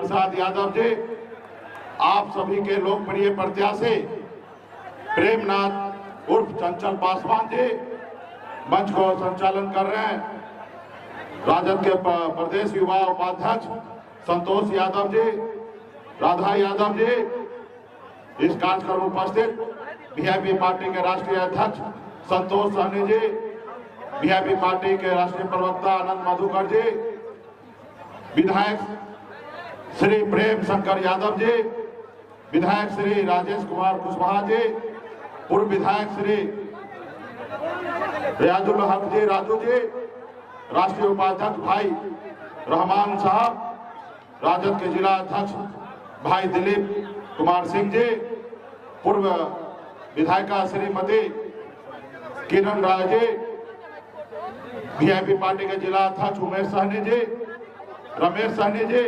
प्रसाद यादव जी, आप सभी के लोकप्रिय प्रत्याशी प्रेमनाथ उर्फ चंचल पासवान जी मंच को संचालन कर रहे हैं। राजद के प्रदेश युवा उपाध्यक्ष संतोष यादव जी, राधा यादव जी, इस कार्यक्रम में उपस्थित वीआईपी पार्टी के राष्ट्रीय अध्यक्ष संतोष सहनी जी, वीआईपी पार्टी के राष्ट्रीय प्रवक्ता आनंद मधुकर जी, विधायक श्री प्रेम शंकर यादव जी, विधायक श्री राजेश कुमार कुशवाहा जी, पूर्व विधायक श्री रियाजुल हक जी राजू जी, राष्ट्रीय उपाध्यक्ष भाई रहमान साहब, राजद के जिला अध्यक्ष भाई दिलीप कुमार सिंह जी, पूर्व विधायिका श्रीमती किरण राय जी, वीआईपी पार्टी के जिला अध्यक्ष उमेश सहनी जी, रमेश सहनी जी,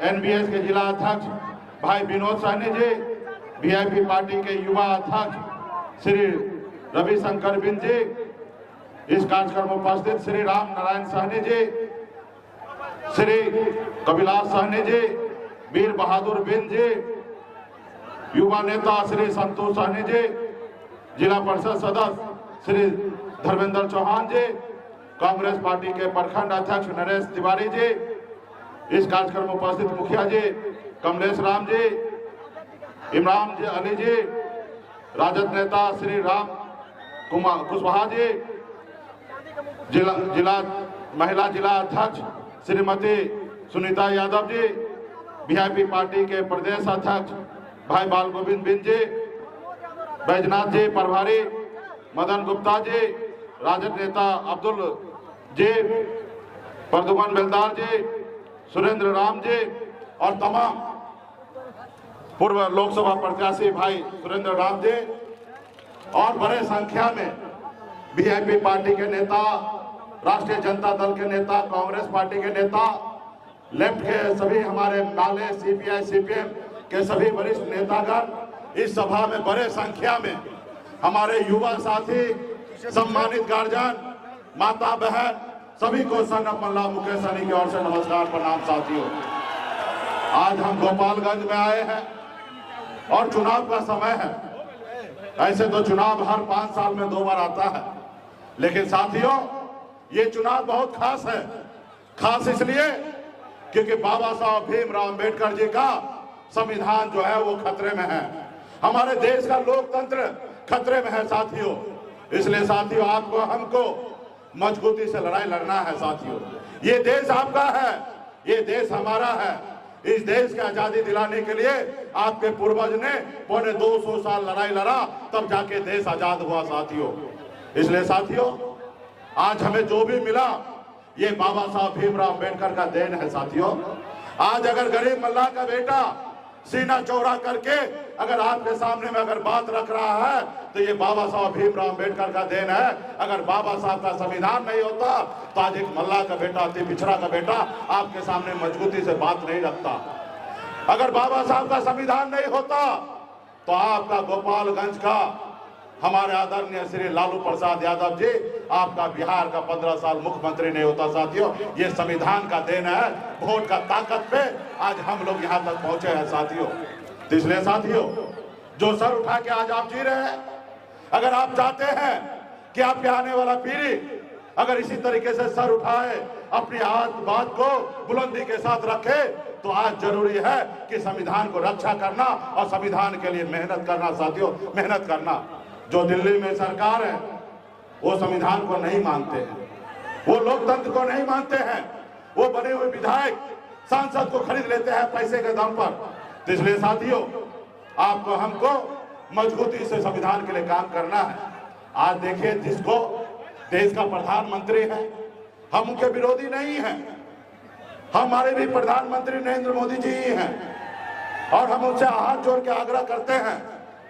एनबीएस के जिला अध्यक्ष भाई विनोद सहनी जी, वीआईपी पार्टी के युवा अध्यक्ष श्री रविशंकर बिन जी, इस कार्यक्रम में उपस्थित श्री राम नारायण सहनी जी, श्री कविलास सहनी जी, वीर बहादुर बिन जी, युवा नेता श्री संतोष सहनी जी, जिला परिषद सदस्य श्री धर्मेंद्र चौहान जी, कांग्रेस पार्टी के प्रखंड अध्यक्ष नरेश तिवारी जी, इस कार्यक्रम में उपस्थित मुखिया जी कमलेश राम जी, इमरान जी अली जी, राजद नेता श्री राम कुमार कुशवाहा जी, जिला महिला जिला अध्यक्ष श्रीमती सुनीता यादव जी, वीआईपी पार्टी के प्रदेश अध्यक्ष भाई बाल गोविंद बिन जी, बैजनाथ जी प्रभारी मदन गुप्ता जी, राजद नेता अब्दुल जी, प्रदुमन बेलदार जी, सुरेंद्र राम जी और तमाम पूर्व लोकसभा प्रत्याशी भाई सुरेंद्र राम जी और बड़े संख्या में वीआईपी पार्टी के नेता, राष्ट्रीय जनता दल के नेता, कांग्रेस पार्टी के नेता, लेफ्ट के सभी हमारे माले सीपीआई सीपीएम के सभी वरिष्ठ नेतागण इस सभा में बड़े संख्या में, हमारे युवा साथी, सम्मानित गार्जियन, माता बहन, सभी को संगम मल्ला मुकेश सहनी की ओर से नमस्कार प्रणाम। साथियों, आज हम गोपालगंज में आए हैं और चुनाव का समय है। ऐसे तो चुनाव हर 5 साल में 2 बार आता है, लेकिन साथियों ये चुनाव बहुत खास है। खास इसलिए क्योंकि बाबा साहब भीमराव अंबेडकर जी का संविधान जो है वो खतरे में है, हमारे देश का लोकतंत्र खतरे में है साथियों। इसलिए साथियों आपको हमको मजबूती से लड़ाई लड़ना है साथियों। ये देश आपका है, ये देश हमारा है। इस देश की आजादी दिलाने के लिए आपके पूर्वज ने 250 साल लड़ाई लड़ा, तब जाके देश आजाद हुआ साथियों। इसलिए साथियों आज हमें जो भी मिला ये बाबा साहब भीमराव अंबेडकर का देन है साथियों। आज अगर गरीब मल्लाह का बेटा सीना चौड़ा करके अगर आपके सामने में अगर बात रख रहा है तो ये बाबा साहब भीमराव अंबेडकर का देन है। अगर बाबा साहब का संविधान नहीं होता तो आज एक मल्लाह का बेटा, अति पिछड़ा का बेटा आपके सामने मजबूती से बात नहीं रखता। अगर बाबा साहब का संविधान नहीं होता तो आपका गोपालगंज का हमारे आदरणीय श्री लालू प्रसाद यादव जी, आपका बिहार का 15 साल मुख्यमंत्री नहीं होता साथियों। ये संविधान का देन है, वोट का ताकत पे आज हम लोग यहाँ तक पहुंचे हैं साथियों। तो इसलिए साथियों जो सर उठा के आज आप जी रहे हैं, अगर आप चाहते हैं कि आपके आने वाला पीढ़ी अगर इसी तरीके से सर उठाए, अपनी बात को बुलंदी के साथ रखे, तो आज जरूरी है कि संविधान को रक्षा करना और संविधान के लिए मेहनत करना साथियों, मेहनत करना। जो दिल्ली में सरकार है वो संविधान को नहीं मानते हैं, वो लोकतंत्र को नहीं मानते हैं, वो बने हुए विधायक सांसद को खरीद लेते हैं पैसे के दम पर। तो इसलिए साथियों आपको हमको मजबूती से संविधान के लिए काम करना है। आज देखिए जिसको देश का प्रधानमंत्री है, हम उनके विरोधी नहीं हैं, हमारे भी प्रधानमंत्री नरेंद्र मोदी जी ही हैं और हम उनसे हाथ जोड़ के आग्रह करते हैं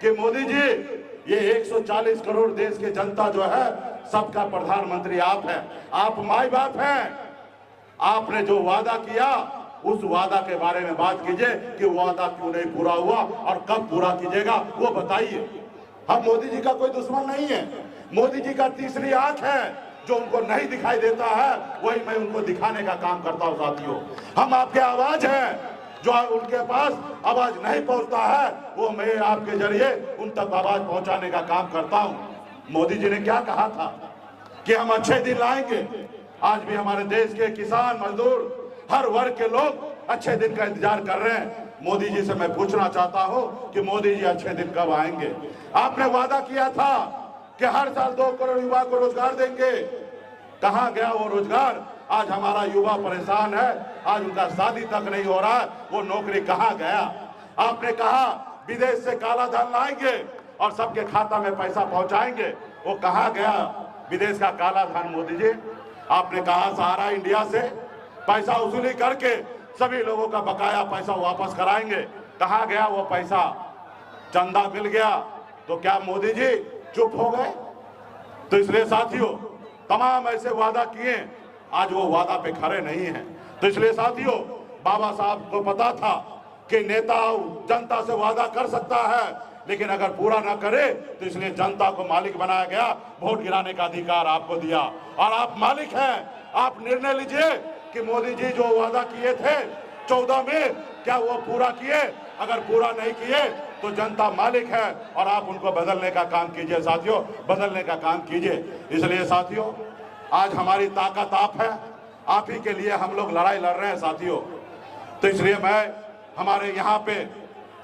कि मोदी जी ये 140 करोड़ देश की जनता जो है सबका प्रधानमंत्री आप हैं, आप माई बाप हैं। आपने जो वादा किया उस वादा के बारे में बात कीजिए कि वादा क्यों नहीं पूरा हुआ और कब पूरा कीजिएगा वो बताइए। हम मोदी जी का कोई दुश्मन नहीं है, मोदी जी का तीसरी आंख है, जो उनको नहीं दिखाई देता है वही मैं उनको दिखाने का काम करता हूं साथियों। हम आपके आवाज हैं, जो उनके पास आवाज नहीं पहुंचता है, वो मैं आपके जरिए उन तक आवाज पहुंचाने का काम करता हूं। मोदी जी ने क्या कहा था कि हम अच्छे दिन लाएंगे। आज भी हमारे देश के किसान, मजदूर, हर वर्ग के लोग अच्छे दिन का इंतजार कर रहे हैं। मोदी जी से मैं पूछना चाहता हूं कि मोदी जी अच्छे दिन कब आएंगे? आपने वादा किया था कि हर साल 2 करोड़ युवा को रोजगार देंगे। कहां गया वो रोजगार? आज हमारा युवा परेशान है, आज उनका शादी तक नहीं हो रहा है, वो नौकरी कहां गया? आपने कहा विदेश से काला धन लाएंगे और सबके खाता में पैसा पहुंचाएंगे, वो कहां गया विदेश का काला धन? मोदी जी, आपने कहा सहारा इंडिया से पैसा वसूली करके सभी लोगों का बकाया पैसा वापस कराएंगे, कहां गया वो पैसा? चंदा मिल गया तो क्या मोदी जी चुप हो गए? तो इसलिए साथियों, तमाम ऐसे वादा किए, आज वो वादा पे खड़े नहीं हैं। तो इसलिए साथियों, बाबा साहब को पता था कि नेता जनता से वादा कर सकता है, लेकिन अगर पूरा ना करे तो इसलिए जनता को मालिक बनाया गया, वोट गिराने का अधिकार आपको दिया और आप मालिक हैं। आप निर्णय लीजिए कि मोदी जी जो वादा किए थे 14 में, क्या वो पूरा किए? अगर पूरा नहीं किए तो जनता मालिक है और आप उनको बदलने का काम कीजिए साथियों, बदलने का काम कीजिए। इसलिए साथियों, आज हमारी ताकत आप है, आप ही के लिए हम लोग लड़ाई लड़ रहे हैं साथियों। तो इसलिए मैं हमारे यहाँ पे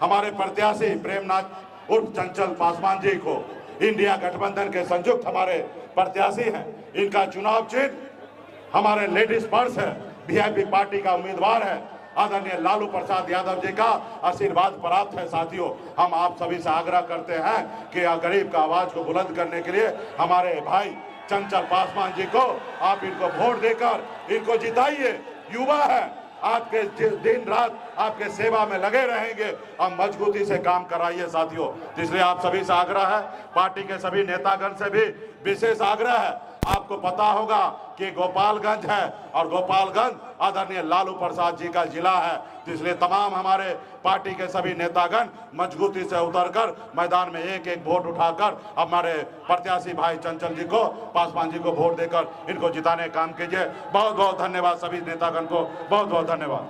हमारे प्रत्याशी प्रेमनाथ उर्फ चंचल पासवान जी को, इंडिया गठबंधन के संयुक्त हमारे प्रत्याशी हैं, इनका चुनाव चिन्ह हमारे लेडीज पर्स है, वीआईपी पार्टी का उम्मीदवार है, आदरणीय लालू प्रसाद यादव जी का आशीर्वाद प्राप्त है। साथियों, हम आप सभी से आग्रह करते हैं कि गरीब का आवाज को बुलंद करने के लिए हमारे भाई चंचल पासवान जी को आप इनको वोट देकर इनको जिताइए। युवा है, आपके दिन रात आपके सेवा में लगे रहेंगे, हम मजबूती से काम कराइए साथियों। इसलिए आप सभी से आग्रह है, पार्टी के सभी नेतागण से भी विशेष आग्रह है। आपको पता होगा कि गोपालगंज है और गोपालगंज आदरणीय लालू प्रसाद जी का जिला है। तो इसलिए तमाम हमारे पार्टी के सभी नेतागण मजबूती से उतरकर मैदान में एक एक वोट उठाकर हमारे प्रत्याशी भाई चंचल जी को, पासवान जी को वोट देकर इनको जिताने का काम कीजिए। बहुत बहुत धन्यवाद सभी नेतागण को, बहुत बहुत धन्यवाद।